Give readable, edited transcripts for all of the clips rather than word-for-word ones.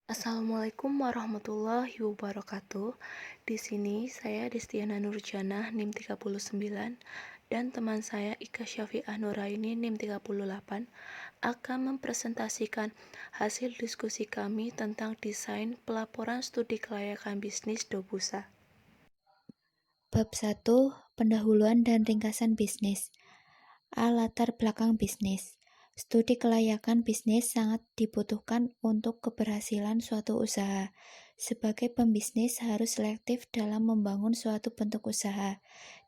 Assalamualaikum warahmatullahi wabarakatuh. Di sini saya Destiana Nurjana NIM 39 dan teman saya Ika Syafi'ah Nuraini NIM 38 akan mempresentasikan hasil diskusi kami tentang desain pelaporan studi kelayakan bisnis Dobusa. Bab 1. Pendahuluan dan ringkasan bisnis. Latar belakang bisnis. Studi kelayakan bisnis sangat dibutuhkan untuk keberhasilan suatu usaha. Sebagai pembisnis harus selektif dalam membangun suatu bentuk usaha.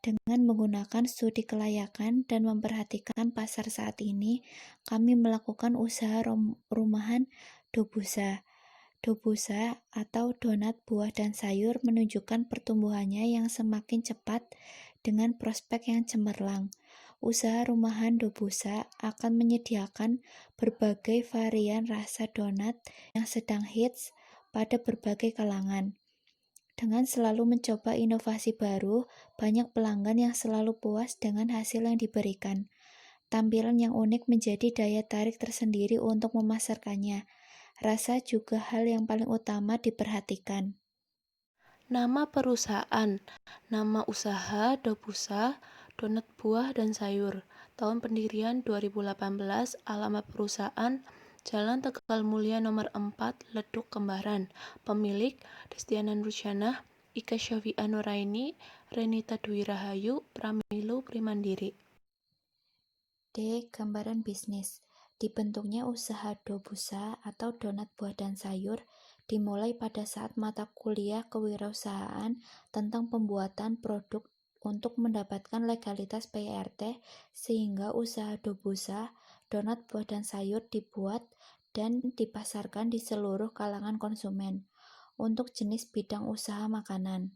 Dengan menggunakan studi kelayakan dan memperhatikan pasar saat ini, kami melakukan usaha rumahan Dobusa. Dobusa atau donat buah dan sayur menunjukkan pertumbuhannya yang semakin cepat dengan prospek yang cemerlang. Usaha rumahan Dobusa akan menyediakan berbagai varian rasa donat yang sedang hits pada berbagai kalangan. Dengan selalu mencoba inovasi baru, banyak pelanggan yang selalu puas dengan hasil yang diberikan. Tampilan yang unik menjadi daya tarik tersendiri untuk memasarkannya. Rasa juga hal yang paling utama diperhatikan. Nama perusahaan, nama usaha Dobusa, donat buah dan sayur. Tahun pendirian 2018, alamat perusahaan Jalan Tegal Mulia nomor 4, Leduk Kembaran. Pemilik Destiana Nurjana, Ika Syafi'ah Nuraini, Renita Dwi Rahayu, Pramilu Primandiri. D. Gambaran bisnis. Dibentuknya usaha Dobusa atau donat buah dan sayur dimulai pada saat mata kuliah kewirausahaan tentang pembuatan produk untuk mendapatkan legalitas PRT sehingga usaha Dobusa, donat buah dan sayur dibuat dan dipasarkan di seluruh kalangan konsumen untuk jenis bidang usaha makanan.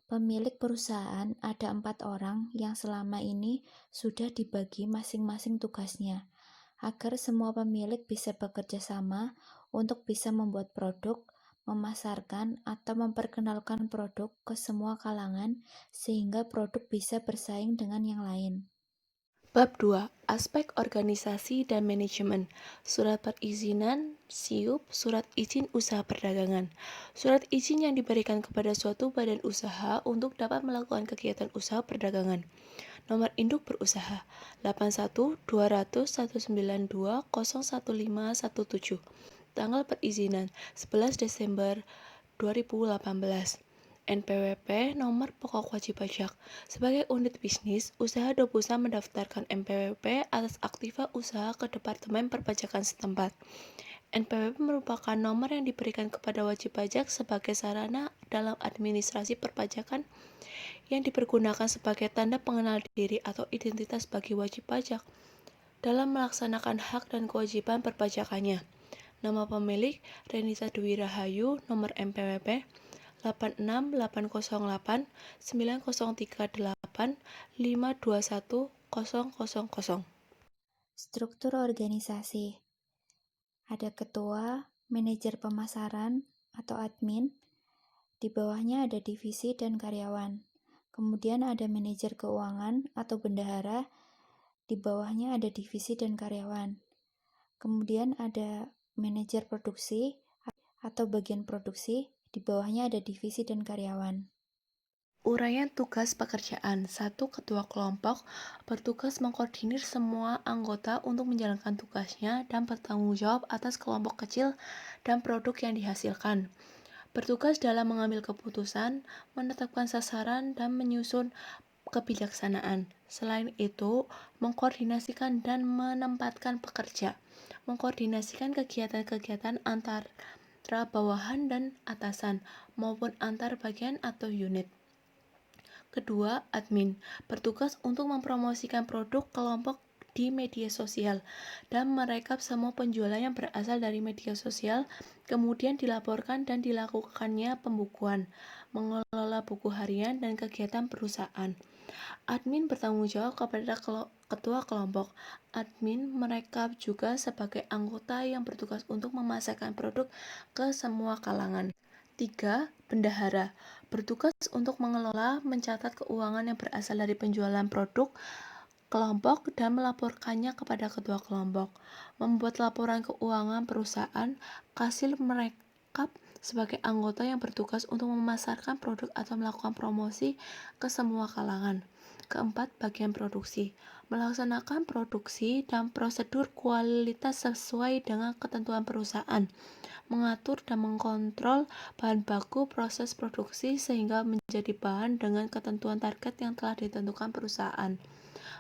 Pemilik perusahaan ada 4 orang yang selama ini sudah dibagi masing-masing tugasnya, agar semua pemilik bisa bekerja sama untuk bisa membuat produk, memasarkan, atau memperkenalkan produk ke semua kalangan sehingga produk bisa bersaing dengan yang lain. Bab 2. Aspek organisasi dan manajemen. Surat perizinan, SIUP, surat izin usaha perdagangan. Surat izin yang diberikan kepada suatu badan usaha untuk dapat melakukan kegiatan usaha perdagangan. Nomor induk berusaha 81 200 192 01517. Tanggal perizinan 11 Desember 2018. NPWP Nomor Pokok Wajib Pajak. Sebagai unit bisnis, usaha Dobusa mendaftarkan NPWP atas aktiva usaha ke Departemen Perpajakan setempat. NPWP merupakan nomor yang diberikan kepada wajib pajak sebagai sarana dalam administrasi perpajakan yang dipergunakan sebagai tanda pengenal diri atau identitas bagi wajib pajak dalam melaksanakan hak dan kewajiban perpajakannya. Nama pemilik Renita Dwi Rahayu, nomor NPWP 868038502100. Struktur organisasi. Ada ketua, manajer pemasaran atau admin, di bawahnya ada divisi dan karyawan. Kemudian ada manajer keuangan atau bendahara, di bawahnya ada divisi dan karyawan. Kemudian ada manajer produksi atau bagian produksi, di bawahnya ada divisi dan karyawan. Uraian tugas pekerjaan. 1. Ketua kelompok bertugas mengkoordinir semua anggota untuk menjalankan tugasnya dan bertanggung jawab atas kelompok kecil dan produk yang dihasilkan. Bertugas dalam mengambil keputusan, menetapkan sasaran, dan menyusun kebijaksanaan. Selain itu, mengkoordinasikan dan menempatkan pekerja. Mengkoordinasikan kegiatan-kegiatan antara bawahan dan atasan, maupun antar bagian atau unit. Kedua, admin bertugas untuk mempromosikan produk kelompok di media sosial dan merekap semua penjualan yang berasal dari media sosial, kemudian dilaporkan dan dilakukannya pembukuan, mengelola buku harian dan kegiatan perusahaan. Admin bertanggung jawab kepada ketua kelompok. Admin merekap juga sebagai anggota yang bertugas untuk memasarkan produk ke semua kalangan. 3. Bendahara bertugas untuk mengelola, mencatat keuangan yang berasal dari penjualan produk kelompok dan melaporkannya kepada ketua kelompok, membuat laporan keuangan perusahaan, hasil lengkap sebagai anggota yang bertugas untuk memasarkan produk atau melakukan promosi ke semua kalangan. Keempat, bagian produksi. Melaksanakan produksi dan prosedur kualitas sesuai dengan ketentuan perusahaan. Mengatur dan mengkontrol bahan baku proses produksi sehingga menjadi bahan dengan ketentuan target yang telah ditentukan perusahaan.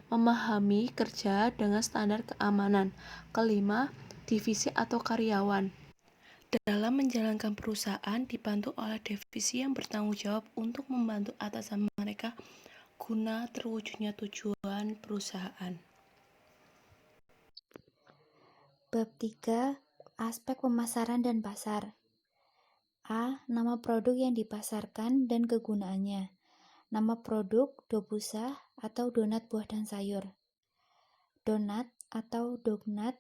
Memahami kerja dengan standar keamanan. Kelima, divisi atau karyawan. Dalam menjalankan perusahaan dibantu oleh divisi yang bertanggung jawab untuk membantu atasan mereka guna terwujudnya tujuan perusahaan. Bab 3. Aspek pemasaran dan pasar. A. Nama produk yang dipasarkan dan kegunaannya. Nama produk dobusa atau donat buah dan sayur. Donat atau donat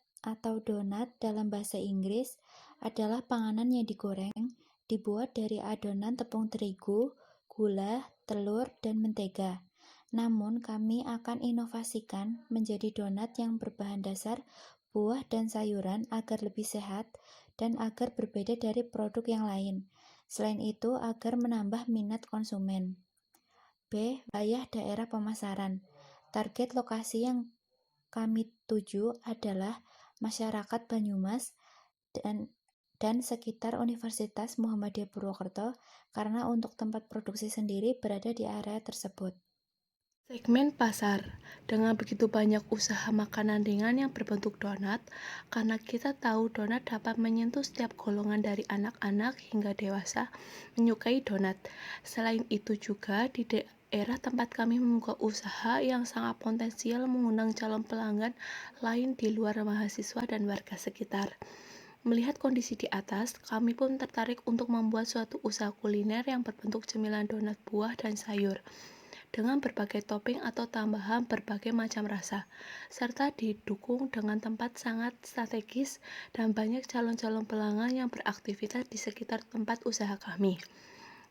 dalam bahasa Inggris adalah panganan yang digoreng, dibuat dari adonan tepung terigu, gula, telur, dan mentega. Namun kami akan inovasikan menjadi donat yang berbahan dasar buah dan sayuran agar lebih sehat dan agar berbeda dari produk yang lain. Selain itu, agar menambah minat konsumen. B. Wilayah daerah pemasaran. Target lokasi yang kami tuju adalah masyarakat Banyumas dan sekitar Universitas Muhammadiyah Purwokerto karena untuk tempat produksi sendiri berada di area tersebut. Segmen pasar. Dengan begitu banyak usaha makanan ringan yang berbentuk donat, karena kita tahu donat dapat menyentuh setiap golongan dari anak-anak hingga dewasa menyukai donat. Selain itu juga di daerah tempat kami membuka usaha yang sangat potensial mengundang calon pelanggan lain di luar mahasiswa dan warga sekitar. Melihat kondisi di atas, kami pun tertarik untuk membuat suatu usaha kuliner yang berbentuk cemilan donat buah dan sayur dengan berbagai topping atau tambahan berbagai macam rasa, serta didukung dengan tempat sangat strategis dan banyak calon-calon pelanggan yang beraktivitas di sekitar tempat usaha kami.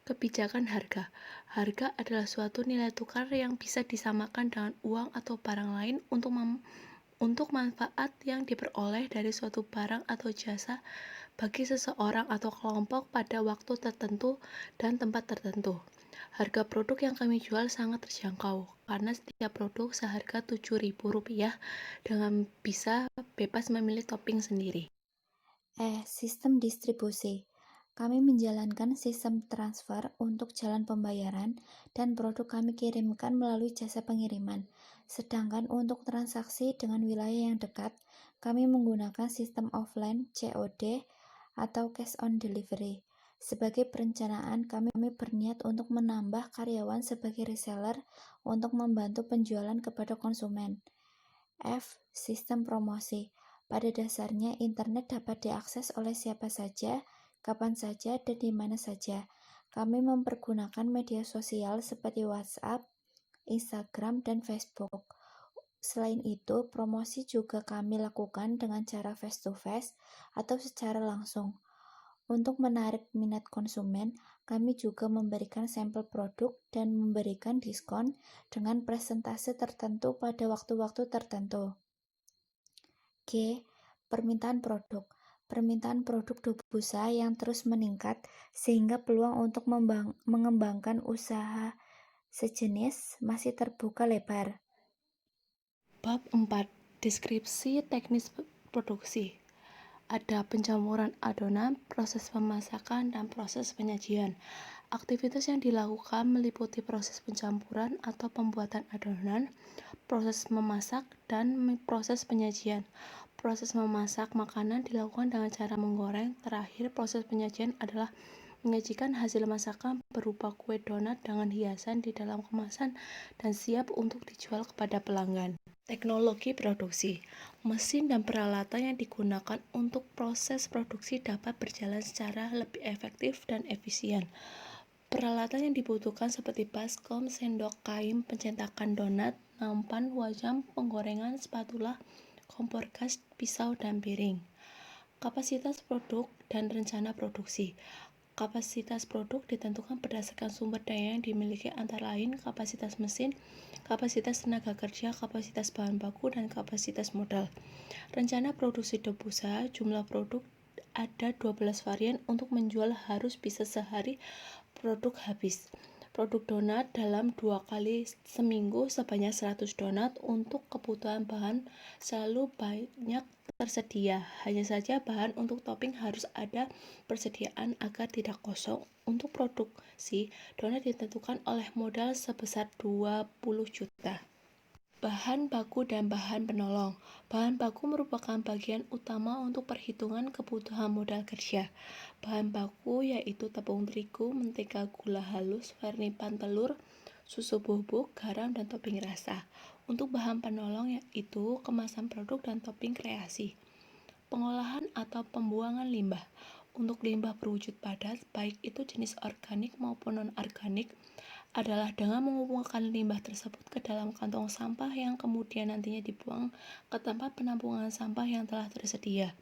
Kebijakan harga. Harga adalah suatu nilai tukar yang bisa disamakan dengan uang atau barang lain untuk manfaat yang diperoleh dari suatu barang atau jasa bagi seseorang atau kelompok pada waktu tertentu dan tempat tertentu. Harga produk yang kami jual sangat terjangkau, karena setiap produk seharga Rp7.000 dengan bisa bebas memilih topping sendiri. Sistem distribusi. Kami menjalankan sistem transfer untuk jalan pembayaran dan produk kami kirimkan melalui jasa pengiriman. Sedangkan untuk transaksi dengan wilayah yang dekat, kami menggunakan sistem offline COD atau cash on delivery. Sebagai perencanaan, kami berniat untuk menambah karyawan sebagai reseller untuk membantu penjualan kepada konsumen. F. Sistem promosi. Pada dasarnya, internet dapat diakses oleh siapa saja, kapan saja, dan di mana saja. Kami mempergunakan media sosial seperti WhatsApp, Instagram, dan Facebook. Selain itu, promosi juga kami lakukan dengan cara face-to-face atau secara langsung. Untuk menarik minat konsumen, kami juga memberikan sampel produk dan memberikan diskon dengan presentase tertentu pada waktu-waktu tertentu. G. Permintaan produk. Permintaan produk dobusa yang terus meningkat sehingga peluang untuk mengembangkan usaha sejenis masih terbuka lebar. Bab 4. Deskripsi teknis produksi. Ada pencampuran adonan, proses pemasakan, dan proses penyajian. Aktivitas yang dilakukan meliputi proses pencampuran atau pembuatan adonan, proses memasak, dan proses penyajian. Proses memasak makanan dilakukan dengan cara menggoreng. Terakhir, proses penyajian adalah menyajikan hasil masakan berupa kue donat dengan hiasan di dalam kemasan dan siap untuk dijual kepada pelanggan. Teknologi produksi. Mesin dan peralatan yang digunakan untuk proses produksi dapat berjalan secara lebih efektif dan efisien. Peralatan yang dibutuhkan seperti baskom, sendok, kain, pencetakan donat, nampan, wajan, penggorengan, spatula, kompor gas, pisau, dan piring. Kapasitas produk dan rencana produksi. Kapasitas produk ditentukan berdasarkan sumber daya yang dimiliki antara lain kapasitas mesin, kapasitas tenaga kerja, kapasitas bahan baku, dan kapasitas modal. Rencana produksi dobusa, jumlah produk ada 12 varian untuk menjual harus bisa sehari produk habis. Produk donat dalam 2 kali seminggu sebanyak 100 donat untuk kebutuhan bahan selalu banyak tersedia. Hanya saja bahan untuk topping harus ada persediaan agar tidak kosong. Untuk produksi, donat ditentukan oleh modal sebesar 20 juta. Bahan baku dan bahan penolong. Bahan baku merupakan bagian utama untuk perhitungan kebutuhan modal kerja. Bahan baku yaitu tepung terigu, mentega, gula halus, vermipan telur, susu bubuk, garam, dan topping rasa. Untuk bahan penolong yaitu kemasan produk dan topping kreasi. Pengolahan atau pembuangan limbah. Untuk limbah berwujud padat, baik itu jenis organik maupun non-organik, adalah dengan mengumpulkan limbah tersebut ke dalam kantong sampah yang kemudian nantinya dibuang ke tempat penampungan sampah yang telah tersedia.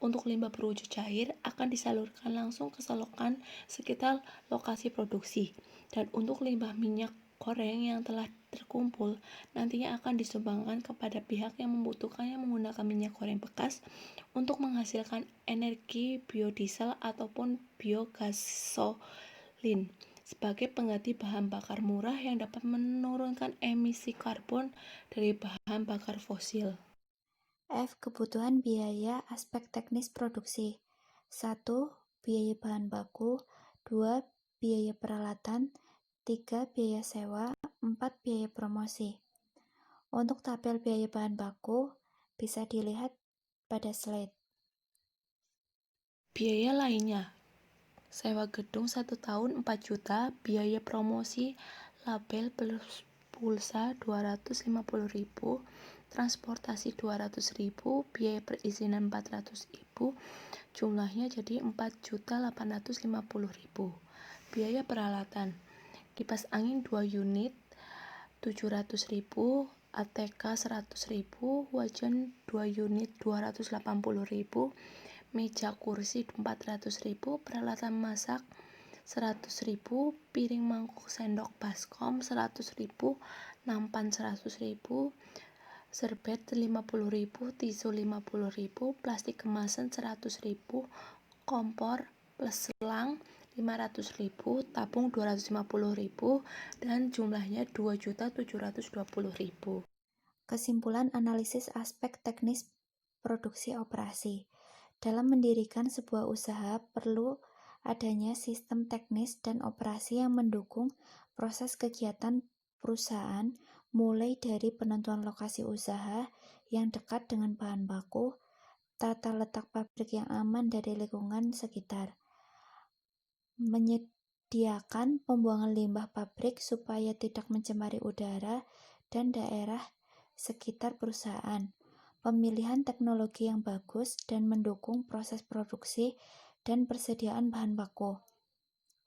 Untuk limbah berwujud cair akan disalurkan langsung ke selokan sekitar lokasi produksi. Dan untuk limbah minyak goreng yang telah terkumpul nantinya akan disumbangkan kepada pihak yang membutuhkannya menggunakan minyak goreng bekas untuk menghasilkan energi biodiesel ataupun biogasolin sebagai pengganti bahan bakar murah yang dapat menurunkan emisi karbon dari bahan bakar fosil. F. Kebutuhan biaya aspek teknis produksi. 1. Biaya bahan baku. 2. Biaya peralatan. 3. Biaya sewa. 4. Biaya promosi. Untuk tabel biaya bahan baku bisa dilihat pada slide. Biaya lainnya, sewa gedung 1 tahun 4 juta, biaya promosi label plus pulsa 250.000, transportasi 200.000, biaya perizinan 400.000, jumlahnya jadi 4.850.000. Biaya peralatan, kipas angin 2 unit 700.000, ATK 100.000, wajan 2 unit 280.000, meja kursi 400.000, peralatan masak 100.000, piring mangkuk sendok baskom 100.000, nampan 100.000, serbet 50.000, tisu 50.000, plastik kemasan 100.000, kompor plus selang 500.000, tabung 250.000, dan jumlahnya 2.720.000. Kesimpulan analisis aspek teknis produksi operasi. Dalam mendirikan sebuah usaha perlu adanya sistem teknis dan operasi yang mendukung proses kegiatan perusahaan mulai dari penentuan lokasi usaha yang dekat dengan bahan baku, tata letak pabrik yang aman dari lingkungan sekitar, menyediakan pembuangan limbah pabrik supaya tidak mencemari udara dan daerah sekitar perusahaan, pemilihan teknologi yang bagus dan mendukung proses produksi dan persediaan bahan baku.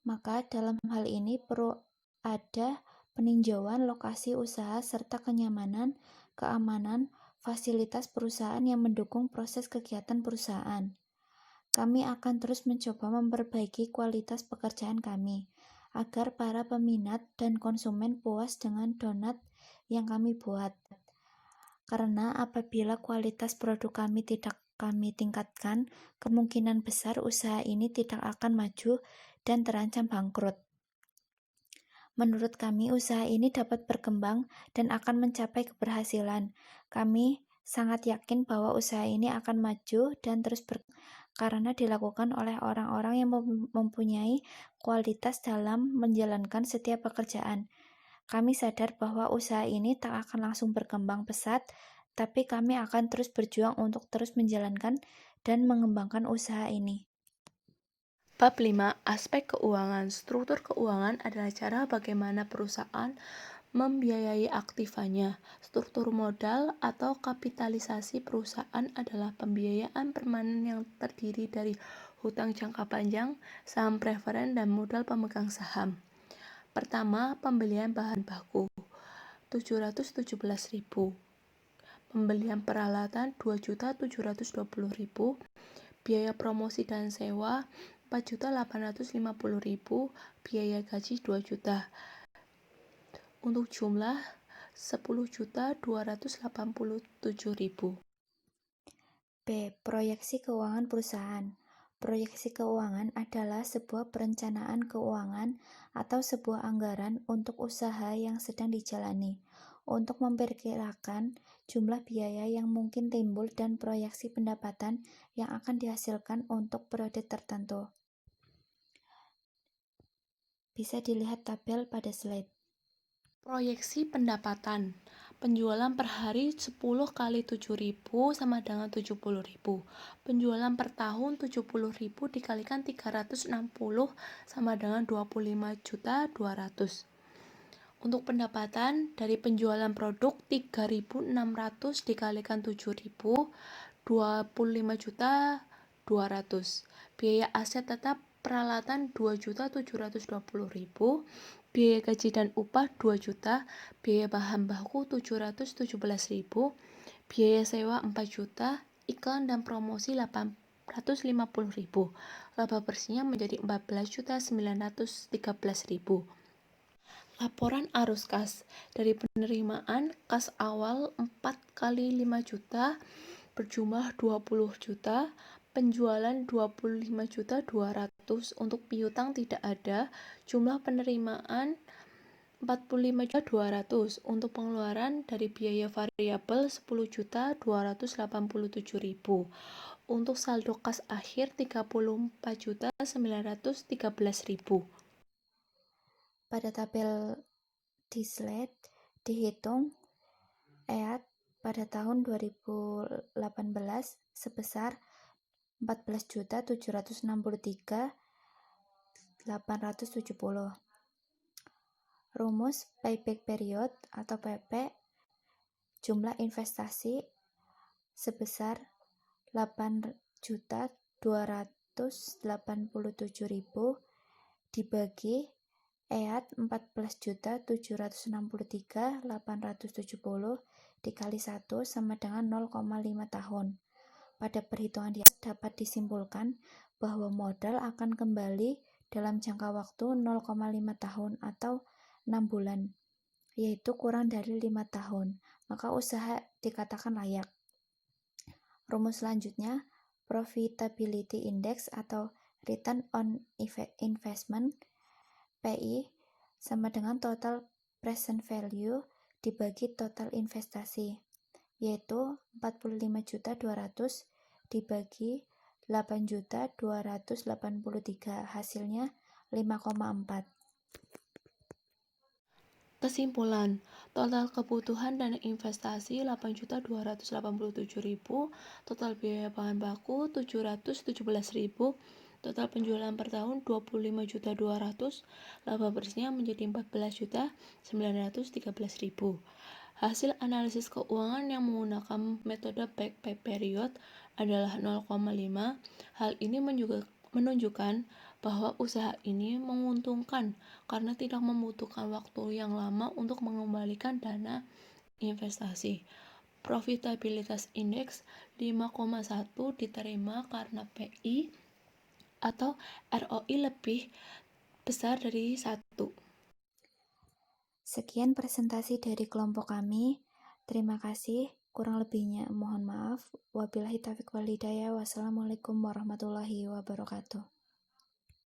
Maka dalam hal ini perlu ada peninjauan lokasi usaha serta kenyamanan, keamanan, fasilitas perusahaan yang mendukung proses kegiatan perusahaan. Kami akan terus mencoba memperbaiki kualitas pekerjaan kami, agar para peminat dan konsumen puas dengan donat yang kami buat. Karena apabila kualitas produk kami tidak kami tingkatkan, kemungkinan besar usaha ini tidak akan maju dan terancam bangkrut. Menurut kami, usaha ini dapat berkembang dan akan mencapai keberhasilan. Kami sangat yakin bahwa usaha ini akan maju dan terus berkembang karena dilakukan oleh orang-orang yang mempunyai kualitas dalam menjalankan setiap pekerjaan. Kami sadar bahwa usaha ini tak akan langsung berkembang pesat, tapi kami akan terus berjuang untuk terus menjalankan dan mengembangkan usaha ini. Bab 5. Aspek keuangan. Struktur keuangan adalah cara bagaimana perusahaan membiayai aktivanya. Struktur modal atau kapitalisasi perusahaan adalah pembiayaan permanen yang terdiri dari hutang jangka panjang, saham preferen, dan modal pemegang saham. Pertama, pembelian bahan baku 717.000, pembelian peralatan 2.720.000, biaya promosi dan sewa 4.850.000, biaya gaji 2 juta. Untuk jumlah 10.287.000. B. Proyeksi keuangan perusahaan. Proyeksi keuangan adalah sebuah perencanaan keuangan atau sebuah anggaran untuk usaha yang sedang dijalani, untuk memperkirakan jumlah biaya yang mungkin timbul dan proyeksi pendapatan yang akan dihasilkan untuk periode tertentu. Bisa dilihat tabel pada slide. Proyeksi pendapatan. Penjualan per hari 10 kali 7.000 sama dengan 70.000. Penjualan per tahun 70.000 dikalikan 360 sama dengan 25.200.000. Untuk pendapatan dari penjualan produk 3.600 dikalikan 7.000, 25.200.000. Biaya aset tetap peralatan 2.720.000, biaya gaji dan upah 2 juta, biaya bahan baku 717.000, biaya sewa 4 juta, iklan dan promosi 850.000. Laba bersihnya menjadi 14.913.000. Laporan arus kas. Dari penerimaan kas awal 4 kali 5 juta berjumlah 20 juta, penjualan 25.200.000, untuk piutang tidak ada, jumlah penerimaan 45.200.000, untuk pengeluaran dari biaya variabel 10.287.000, untuk saldo kas akhir 34.913.000. Pada tabel di slide dihitung EAT pada tahun 2018 sebesar 14.763.870. Rumus payback period atau PP, jumlah investasi sebesar 8.287.000 dibagi EAT 14.763.870 dikali 1 sama dengan 0,5 tahun. Pada perhitungan di atas dapat disimpulkan bahwa modal akan kembali dalam jangka waktu 0,5 tahun atau 6 bulan, yaitu kurang dari 5 tahun, maka usaha dikatakan layak. Rumus selanjutnya, Profitability Index atau Return on Investment, PI, sama dengan Total Present Value dibagi total investasi, yaitu 45.200.000 dibagi 8.283, hasilnya 5,4. Kesimpulan, total kebutuhan dana investasi 8.287.000, total biaya bahan baku 717.000, total penjualan per tahun 25.200.000, laba bersihnya menjadi 14.913.000. Hasil analisis keuangan yang menggunakan metode payback period adalah 0,5. Hal ini menunjukkan bahwa usaha ini menguntungkan karena tidak membutuhkan waktu yang lama untuk mengembalikan dana investasi. Profitabilitas indeks 5,1 diterima karena PI atau ROI lebih besar dari 1. Sekian presentasi dari kelompok kami. Terima kasih. Kurang lebihnya mohon maaf. Wabillahi taufiq wal hidayah. Wassalamualaikum warahmatullahi wabarakatuh.